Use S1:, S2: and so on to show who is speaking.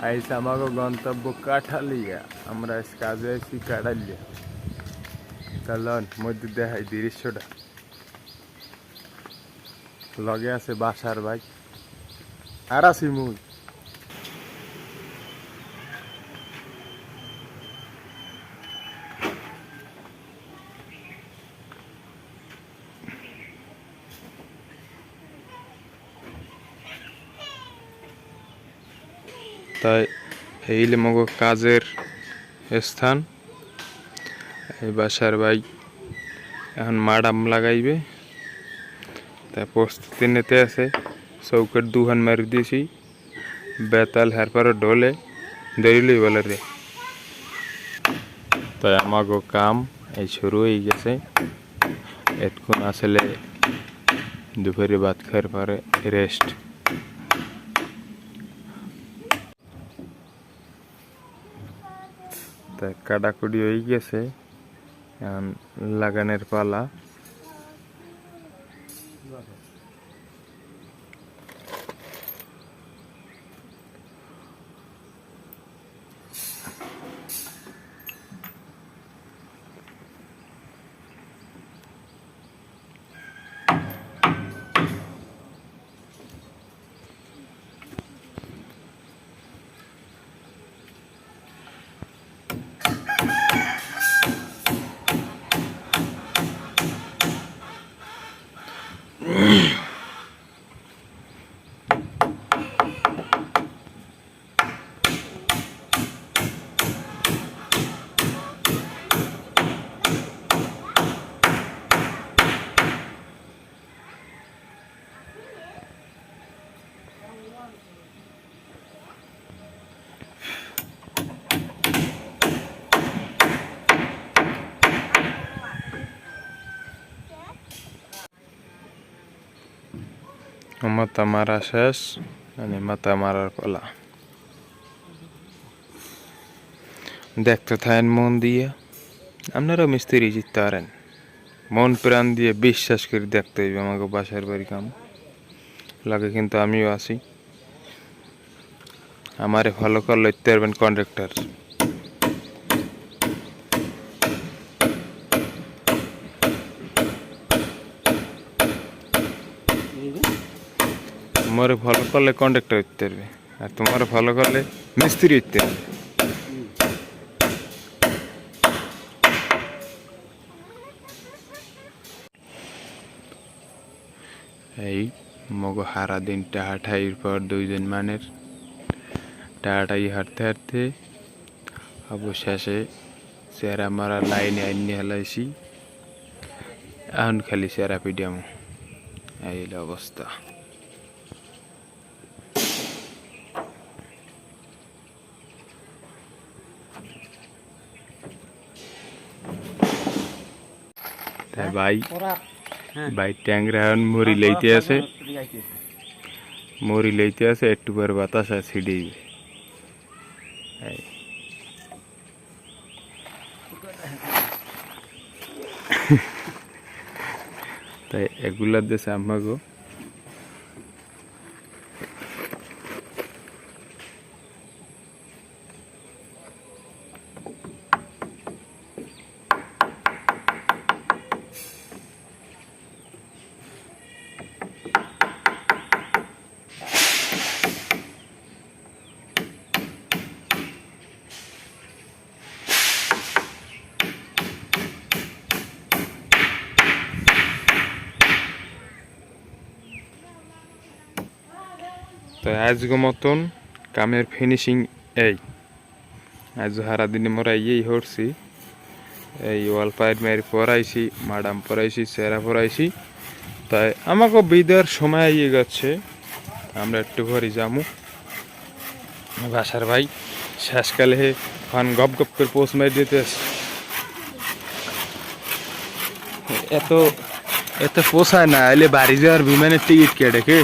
S1: আইস আমাকে গন্তব্য কাঠালিয়া, আমরা কাজে আইসি কাঠালিয়া। চলন মধ্যে দেখাই দৃশ্যটা। লগে আছে বাসার ভাই আর আছি মুই। তাই এইলে মগ কাজের স্থান। এই বাসার ভাই এখন মাডাম লাগাইবে, তাই প্রস্তুতি নিতে আছে। চৌকের দুহান মারি দিয়েছি, বেতাল হেরপর ঢোলে দেরিলই বলে রে। তাই আমাগো কাম এই শুরু হয়ে গেছে। এতক্ষণ আসলে দুপুরে ভাত খাওয়ার পরে রেস্ট। তাই কাটাকুটি হয়ে গেছে, এখন লাগানোর পালা। মাথা মারা শেষ, মানে মাথা মারার পালা। দেখতে থাকেন মন দিয়ে, আপনারাও মিস্ত্রি জিততে পারেন। মন প্রাণ দিয়ে বিশ্বাস করে দেখতে হইবে আমাকে বাসার বাড়ি কাম লাগে। কিন্তু আমিও আছি, আমারে ফলো করলে লইতে পারবেন কন্ট্রাক্টর। তোমারে ফলো করলে কন্ট্রাক্টর হইতে পারবে, আর তোমার ফলো করলে মিস্ত্রি হইতে পারবে। এই মগ হারা দিন টাহাঠাইয়ের পর দুইজন মানের টাহাটাই হাঁটতে হাঁটতে অবশেষে চেহারা মারা লাইনে আইনে হেলাইছি। এখন খালি চেহারা পিডিয়াম, এই অবস্থা। তাই ভাই ভাই ট্যাংরা এখন মরি লইতে আছে, মরি লইতে আছে। একটু পরে বাতাস আছে ছিড়ে। তাই এগুলা দেশে আমাগো তাই আজকে মতন কামের ফিনিশিং এই। আজ হারা দিনে মোরা এই হরছি, এই ওয়াল পাইট মেরে পরাইছি, মাডাম পরাইছি, চেহারা পরাইছি। তাই আমাকে বিদার সময় আইয়ে গেছে, আমরা একটু ঘরে যামু। বাসার ভাই শেষকালে ফান গপ গপ করে পোস্ট মারি দিতে এত এত পোষায় না। এলে বাড়ি যাওয়ার বিমানের টিকিট কেটে